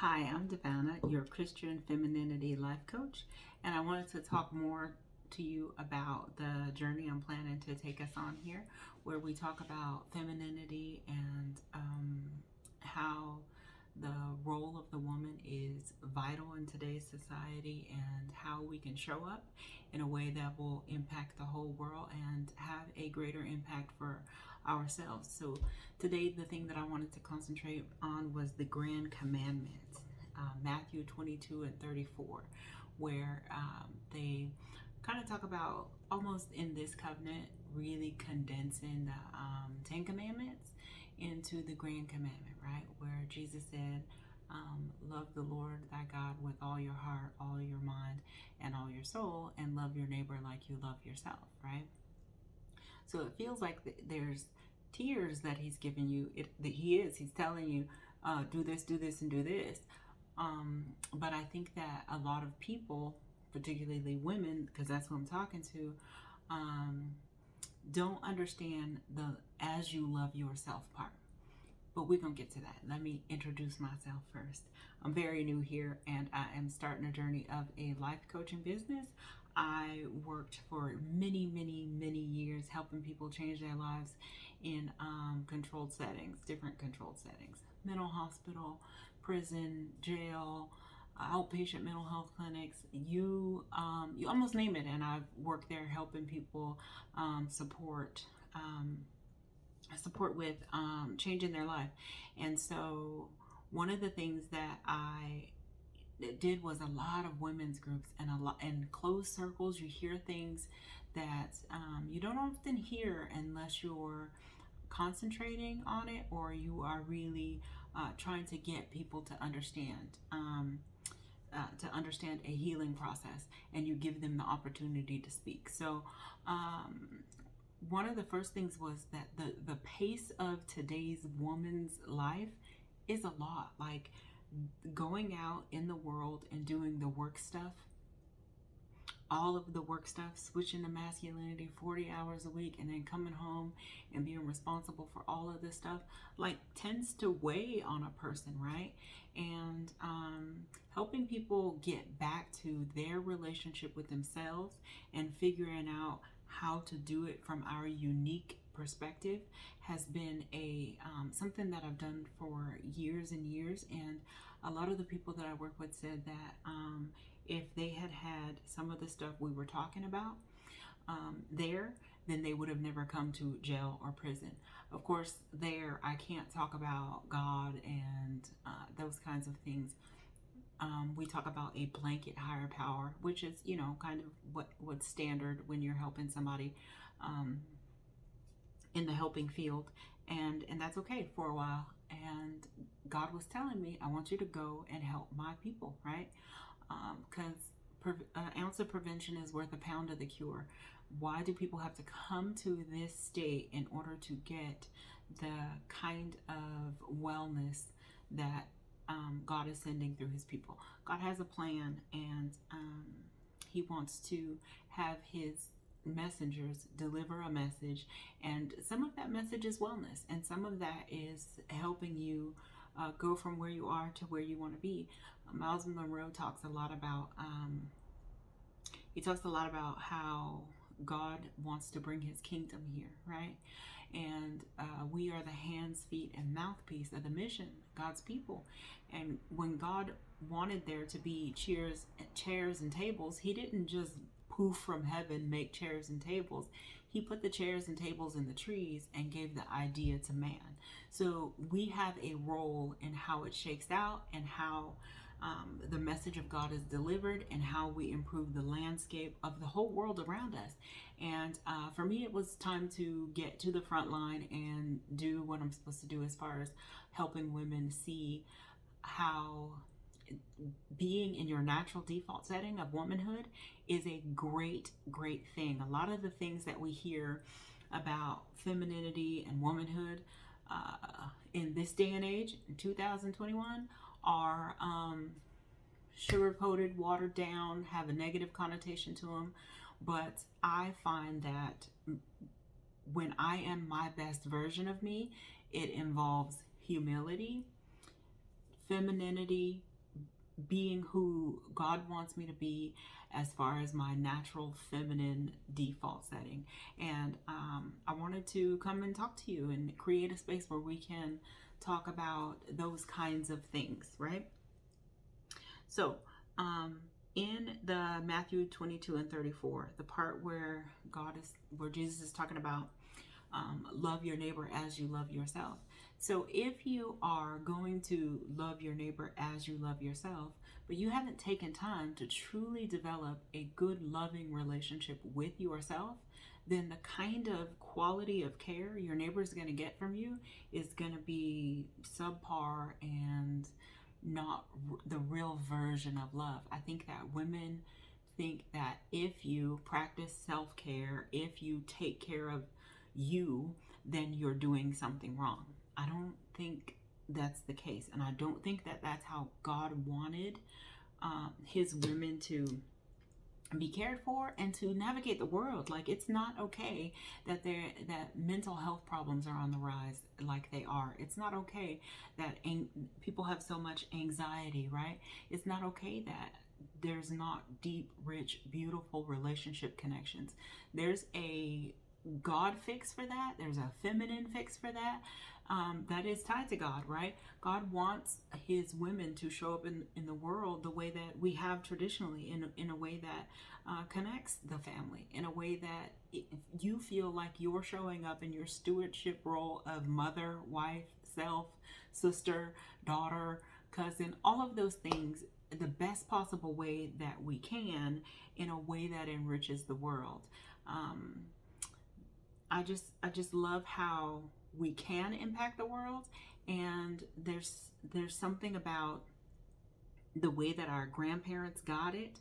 Hi, I'm Devana, your Christian Femininity Life Coach, and I wanted to talk more to you about the journey I'm planning to take us on here, where we talk about femininity and how the role of the woman is vital in today's society and how we can show up in a way that will impact the whole world and have a greater impact for ourselves. So today the thing that I wanted to concentrate on was the Grand Commandment, Matthew 22 and 34, where they kind of talk about, almost in this covenant, really condensing the Ten Commandments into the Grand Commandment, right? Where Jesus said, love the Lord thy God with all your heart, all your mind, and all your soul, and love your neighbor like you love yourself, right? So it feels like there's tiers that he's giving you. He's telling you, do this, and do this. But I think that a lot of people, particularly women, because that's who I'm talking to, don't understand the as you love yourself part. But we're going to get to that. Let me introduce myself first. I'm very new here and I am starting a journey of a life coaching business. I worked for many years helping people change their lives in controlled settings, different controlled settings: mental hospital, prison, jail, outpatient mental health clinics. You almost name it, and I've worked there helping people support with changing their life. And so one of the things that I did was a lot of women's groups and a lot in closed circles. You hear things that you don't often hear unless you're concentrating on it or you are really trying to get people to understand a healing process, and you give them the opportunity to speak. So one of the first things was that the pace of today's woman's life is a lot. Like, going out in the world and doing the work stuff, all of the work stuff, switching to masculinity 40 hours a week, and then coming home and being responsible for all of this stuff, like, tends to weigh on a person, right? And helping people get back to their relationship with themselves and figuring out how to do it from our unique perspective has been a something that I've done for years and years. And a lot of the people that I work with said that if they had some of the stuff we were talking about then they would have never come to jail or prison. Of course, there I can't talk about God and those kinds of things. We talk about a blanket higher power, which is, kind of what's standard when you're helping somebody in the helping field, and that's okay for a while. And God was telling me, I want you to go and help my people, right? Because an ounce of prevention is worth a pound of the cure. Why do people have to come to this state in order to get the kind of wellness that God is sending through his people? God has a plan, and he wants to have his messengers deliver a message, and some of that message is wellness, and some of that is helping you go from where you are to where you want to be. Miles Monroe talks a lot about how God wants to bring his kingdom here, right? And we are the hands, feet, and mouthpiece of the mission, God's people. And when God wanted there to be chairs and tables, he didn't just poof from heaven make chairs and tables. He put the chairs and tables in the trees and gave the idea to man. So we have a role in how it shakes out, and how the message of God is delivered, and how we improve the landscape of the whole world around us. And for me, it was time to get to the front line and do what I'm supposed to do as far as helping women see how being in your natural default setting of womanhood is a great thing. A lot of the things that we hear about femininity and womanhood in this day and age, in 2021, are sugar-coated, watered down, have a negative connotation to them. But I find that when I am my best version of me, it involves humility, femininity, being who God wants me to be as far as my natural feminine default setting. And I wanted to come and talk to you and create a space where we can talk about those kinds of things, right? So, in the Matthew 22 and 34, the part where Jesus is talking about love your neighbor as you love yourself. So if you are going to love your neighbor as you love yourself, but you haven't taken time to truly develop a good, loving relationship with yourself, then the kind of quality of care your neighbor is going to get from you is going to be subpar and not the real version of love. I think that women think that if you practice self-care, if you take care of you, then you're doing something wrong. I don't think that's the case, and I don't think that that's how God wanted his women to be cared for and to navigate the world. Like, it's not okay that mental health problems are on the rise like they are. It's not okay that people have so much anxiety, right? It's not okay that there's not deep, rich, beautiful relationship connections. There's a God fix for that. There's a feminine fix for that. That is tied to God, right? God wants his women to show up in the world the way that we have traditionally, in a way that connects the family, in a way that you feel like you're showing up in your stewardship role of mother, wife, self, sister, daughter, cousin, all of those things, the best possible way that we can, in a way that enriches the world. I just love how we can impact the world, and there's something about the way that our grandparents got it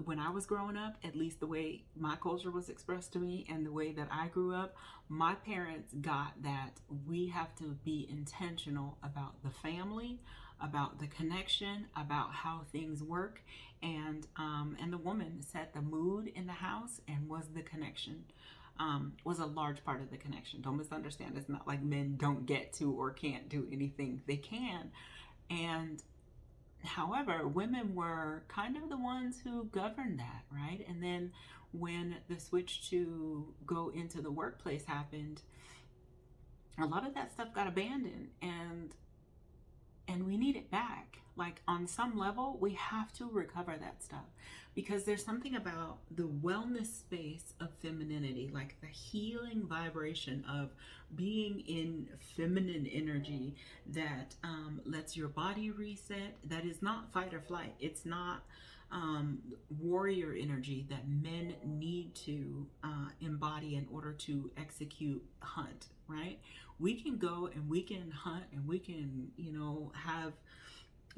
when I was growing up, at least the way my culture was expressed to me and the way that I grew up. My parents got that we have to be intentional about the family, about the connection, about how things work, and the woman set the mood in the house and was the connection. Was a large part of the connection. Don't misunderstand. It's not like men don't get to or can't do anything. They can. And however, women were kind of the ones who governed that, right? And then when the switch to go into the workplace happened, a lot of that stuff got abandoned, and we need it back. Like, on some level, we have to recover that stuff, because there's something about the wellness space of femininity, like the healing vibration of being in feminine energy that lets your body reset. That is not fight or flight. It's not warrior energy that men need to embody in order to execute hunt, right? We can go and we can hunt and we can, have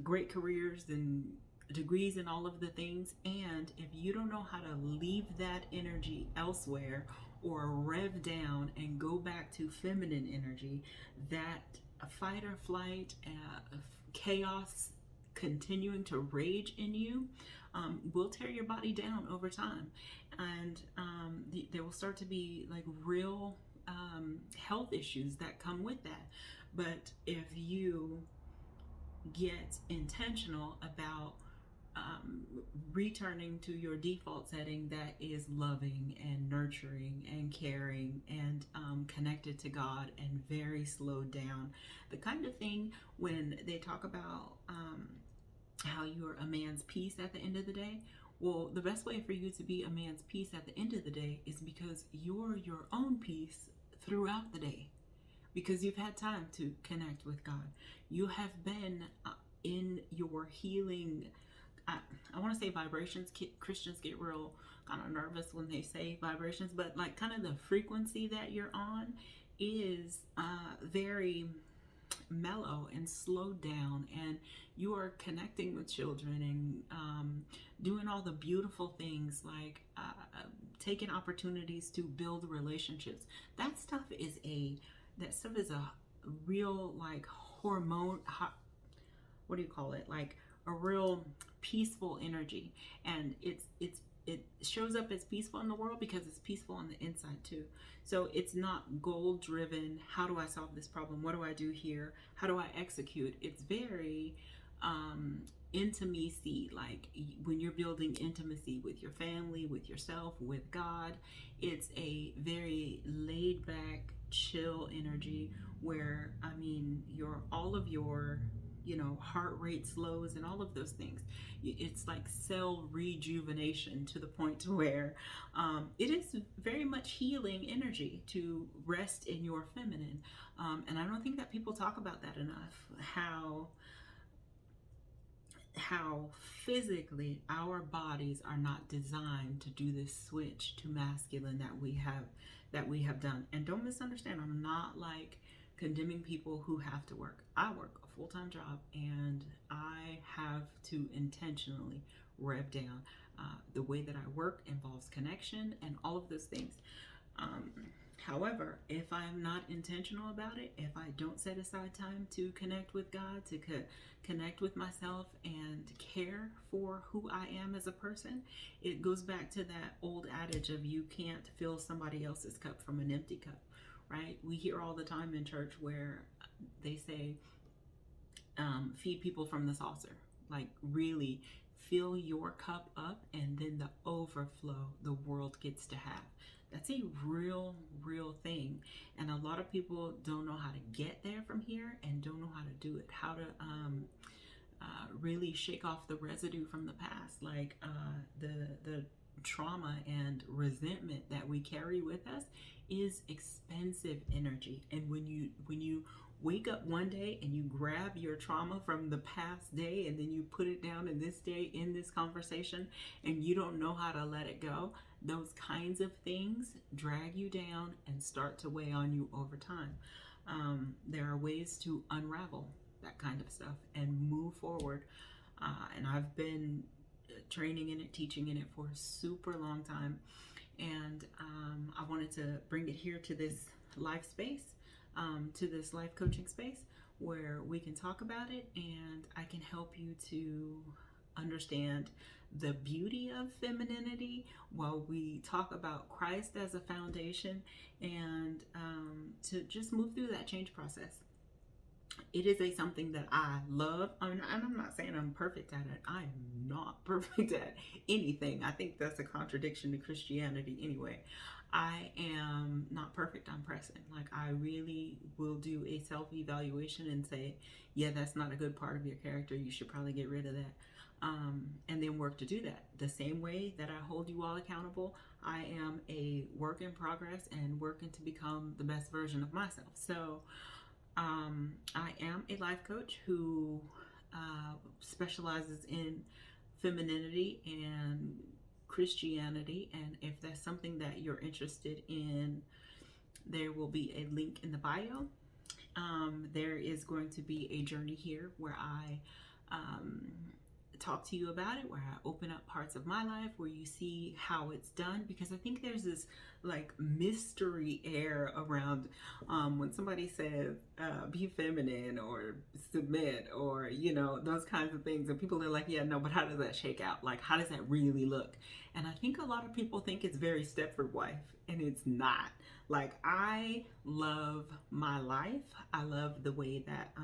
great careers and degrees and all of the things, and if you don't know how to leave that energy elsewhere or rev down and go back to feminine energy, that fight or flight, chaos continuing to rage in you will tear your body down over time, and there will start to be like real health issues that come with that. But if you get intentional about returning to your default setting that is loving and nurturing and caring and connected to God and very slowed down, the kind of thing when they talk about how you're a man's peace at the end of the day. Well, the best way for you to be a man's peace at the end of the day is because you're your own peace throughout the day, because you've had time to connect with God. You have been in your healing, I want to say vibrations. Christians get real kind of nervous when they say vibrations, but like kind of the frequency that you're on is very mellow and slowed down, and you are connecting with children and doing all the beautiful things like taking opportunities to build relationships. That stuff is a real like hormone, what do you call it, like a real peaceful energy, and it's it shows up as peaceful in the world because it's peaceful on the inside too. So it's not goal driven. How do I solve this problem? What do I do here? How do I execute? It's very intimacy, like when you're building intimacy with your family, with yourself, with God. It's a very laid back, chill energy where, I mean, your all of your heart rate slows and all of those things. It's like cell rejuvenation to the point to where it is very much healing energy to rest in your feminine. And I don't think that people talk about that enough, how physically our bodies are not designed to do this switch to masculine that we have done. And don't misunderstand, I'm not like condemning people who have to work. I work a full-time job and I have to intentionally rev down. The way that I work involves connection and all of those things. However, if I'm not intentional about it, if I don't set aside time to connect with God, to connect with myself and care for who I am as a person, it goes back to that old adage of you can't fill somebody else's cup from an empty cup, right? We hear all the time in church where they say, feed people from the saucer. Like, really fill your cup up and then the overflow the world gets to have. That's a real thing. And a lot of people don't know how to get there from here and don't know how to do it, how to really shake off the residue from the past, like the trauma and resentment that we carry with us is expensive energy. And when you wake up one day and you grab your trauma from the past day and then you put it down in this day, in this conversation, and you don't know how to let it go, those kinds of things drag you down and start to weigh on you over time. There are ways to unravel that kind of stuff and move forward. And I've been training in it, teaching in it for a super long time. And I wanted to bring it here to this life space, to this life coaching space where we can talk about it and I can help you to understand the beauty of femininity while we talk about Christ as a foundation, and to just move through that change process. It is something that I love. And I'm not saying I'm perfect at it. I am not perfect at anything. I think that's a contradiction to Christianity anyway. I am not perfect. I'm present. Like, I really will do a self-evaluation and say, yeah, that's not a good part of your character. You should probably get rid of that. And then work to do that. The same way that I hold you all accountable, I am a work in progress and working to become the best version of myself. So I am a life coach who specializes in femininity and Christianity. And if that's something that you're interested in, there will be a link in the bio. There is going to be a journey here where I talk to you about it, where I open up parts of my life where you see how it's done, because I think there's this like mystery air around when somebody says be feminine or submit or those kinds of things, and people are like, yeah, no, but how does that shake out? Like, how does that really look? And I think a lot of people think it's very Stepford wife, and it's not. Like, I love my life. I love the way that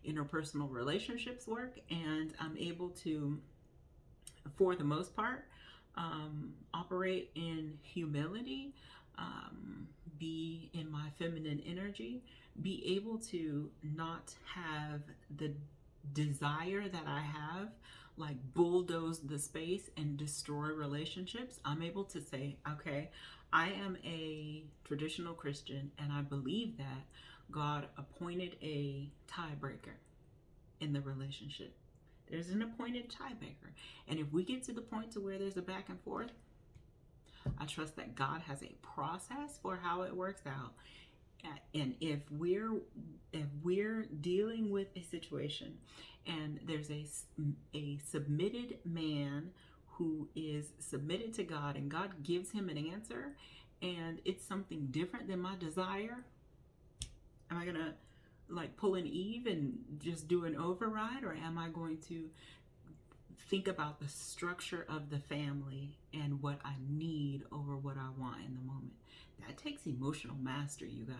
interpersonal relationships work, and I'm able to, for the most part, operate in humility, be in my feminine energy, be able to not have the desire that I have like bulldoze the space and destroy relationships. I'm able to say, okay, I am a traditional Christian and I believe that God appointed a tiebreaker in the relationship. There's an appointed tiebreaker. And if we get to the point to where there's a back and forth, I trust that God has a process for how it works out. And if we're dealing with a situation and there's a submitted man who is submitted to God and God gives him an answer and it's something different than my desire, am I gonna like pull an Eve and just do an override, or am I going to think about the structure of the family and what I need over what I want in the moment. That takes emotional mastery, you guys.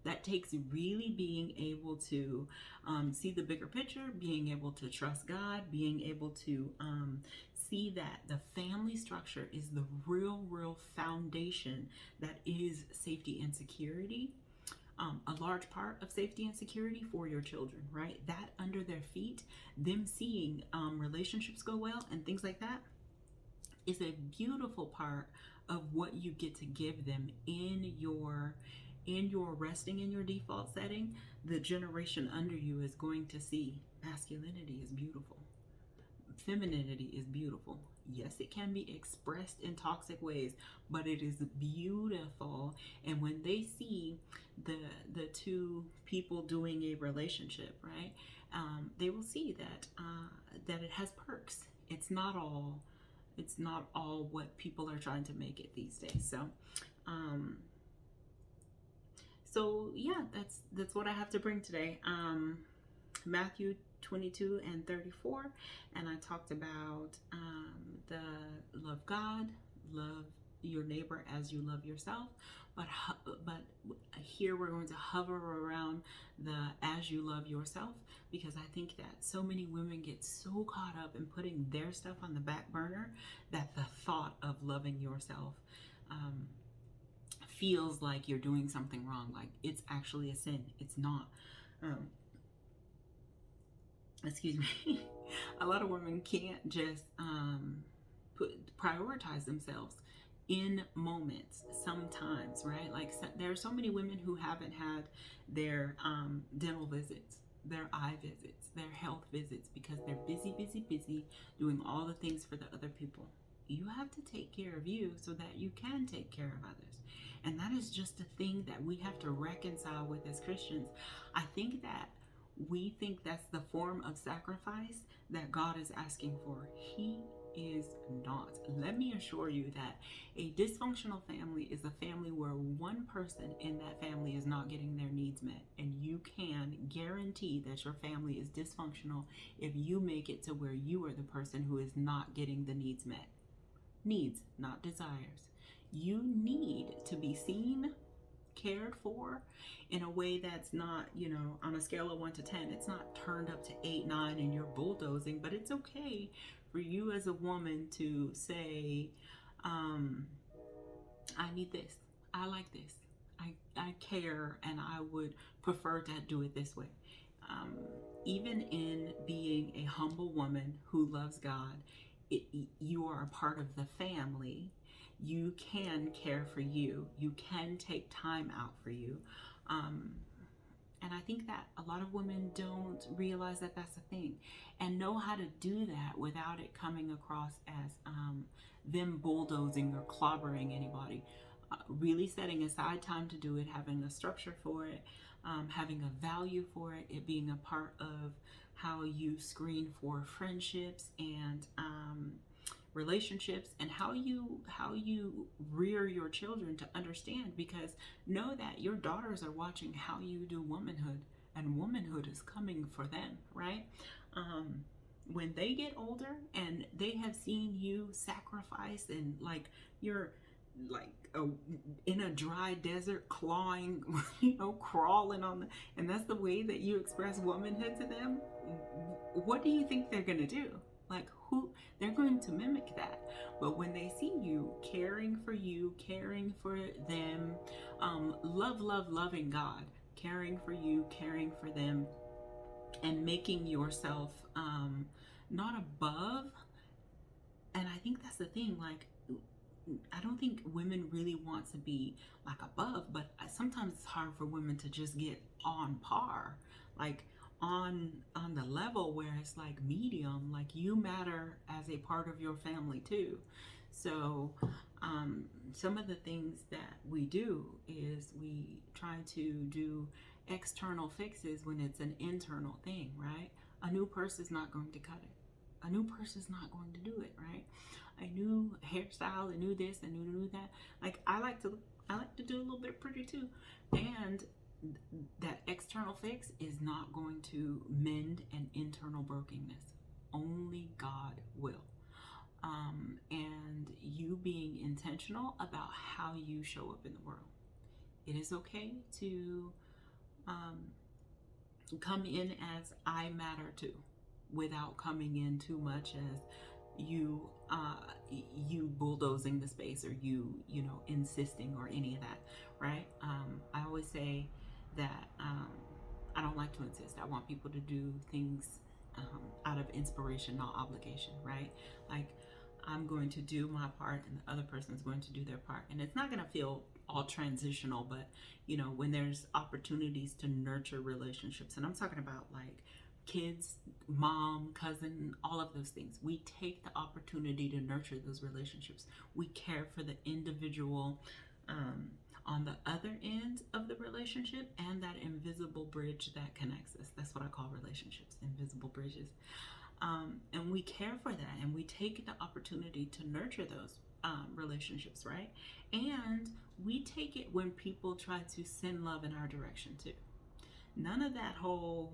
That takes really being able to see the bigger picture, being able to trust God, being able to see that the family structure is the real foundation that is safety and security. A large part of safety and security for your children, right? That under their feet, them seeing relationships go well and things like that is a beautiful part of what you get to give them in your resting in your default setting. The generation under you is going to see masculinity is beautiful. Femininity is beautiful. Yes, it can be expressed in toxic ways, but it is beautiful. And when they see the two people doing a relationship, right, they will see that it has perks. It's not all what people are trying to make it these days. So yeah, that's what I have to bring today. Matthew 22 and 34, and I talked about the love God, love your neighbor as you love yourself, but here we're going to hover around the as you love yourself, because I think that so many women get so caught up in putting their stuff on the back burner that the thought of loving yourself feels like you're doing something wrong, like it's actually a sin. It's not. Excuse me. A lot of women can't just prioritize themselves in moments sometimes, right? Like there are so many women who haven't had their dental visits, their eye visits, their health visits, because they're busy doing all the things for the other people. You have to take care of you so that you can take care of others. And that is just a thing that we have to reconcile with as Christians. I think that we think that's the form of sacrifice that God is asking for. He is not. Let me assure you that a dysfunctional family is a family where one person in that family is not getting their needs met. And you can guarantee that your family is dysfunctional if you make it to where you are the person who is not getting the needs met. Needs, not desires. You need to be seen, cared for in a way that's not, on a scale of 1 to 10, it's not turned up to 8, 9 and you're bulldozing, but it's okay for you as a woman to say, I need this, I like this, I care, and I would prefer to do it this way. Even in being a humble woman who loves God, you are a part of the family. You can care for you. You can take time out for you. And I think that a lot of women don't realize that that's a thing and know how to do that without it coming across as them bulldozing or clobbering anybody. Really setting aside time to do it, having a structure for it, having a value for it, it being a part of how you screen for friendships and relationships, and how you rear your children to understand, because know that your daughters are watching how you do womanhood, and womanhood is coming for them, right? When they get older and they have seen you sacrifice, and like you're like in a dry desert clawing, crawling on the, and that's the way that you express womanhood to them, what do you think they're gonna do? Like, who they're going to mimic that. But when they see you caring for them, loving God, caring for you, caring for them, and making yourself not above. And I think that's the thing, like, I don't think women really want to be like above, but sometimes it's hard for women to just get on par, like on the level where it's like medium, like you matter as a part of your family too. So some of the things that we do is we try to do external fixes when it's an internal thing, right? A new purse is not going to cut it. A new purse is not going to do it, right? A new hairstyle, a new this, a new that. Like I like to do a little bit pretty too, and that external fix is not going to mend an internal brokenness. only God will. And you being intentional about how you show up in the world. It is okay to come in as I matter too, without coming in too much as you bulldozing the space, or you know, insisting, or any of that, right? I always say that I don't like to insist. I want people to do things out of inspiration, not obligation, right? Like, I'm going to do my part and the other person's going to do their part, and it's not going to feel all transitional, but you know, when there's opportunities to nurture relationships, and I'm talking about like kids, mom, cousin, all of those things, we take the opportunity to nurture those relationships. We care for the individual on the other end of the relationship, and that invisible bridge that connects us. That's what I call relationships, invisible bridges. And we care for that, and we take the opportunity to nurture those relationships, right? And we take it when people try to send love in our direction too. None of that whole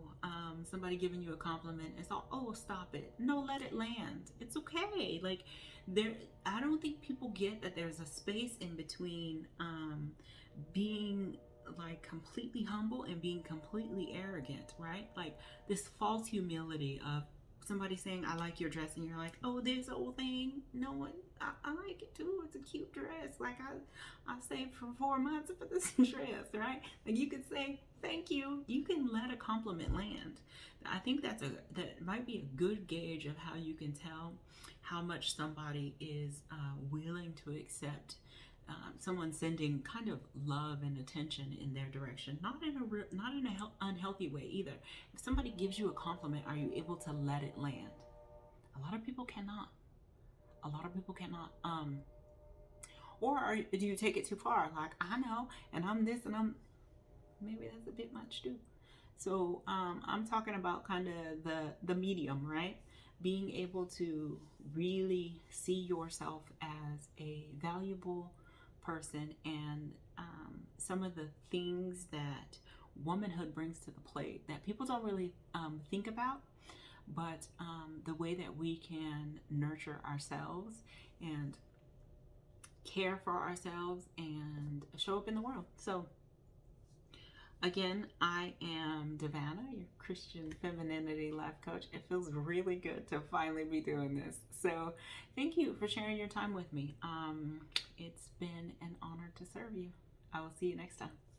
somebody giving you a compliment, it's all, oh, stop it. No, let it land. It's okay. Like, I don't think people get that there's a space in between being like completely humble and being completely arrogant, right? Like this false humility of somebody saying, I like your dress, and you're like, oh, this old thing. No one, I like it too. It's a cute dress. Like I saved for 4 months for this dress, right? Like, you could say, thank you. You can let a compliment land. I think that might be a good gauge of how you can tell how much somebody is willing to accept someone sending kind of love and attention in their direction, not in an unhealthy way either. If somebody gives you a compliment, are you able to let it land? A lot of people cannot. Or do you take it too far? Like, I know, and I'm this, and I'm, maybe that's a bit much too. So I'm talking about kind of the medium, right? Being able to really see yourself as a valuable person, and some of the things that womanhood brings to the plate that people don't really think about, but the way that we can nurture ourselves and care for ourselves and show up in the world. So again, I am Devana, your Christian femininity life coach. It feels really good to finally be doing this. So thank you for sharing your time with me. It's been an honor to serve you. I will see you next time.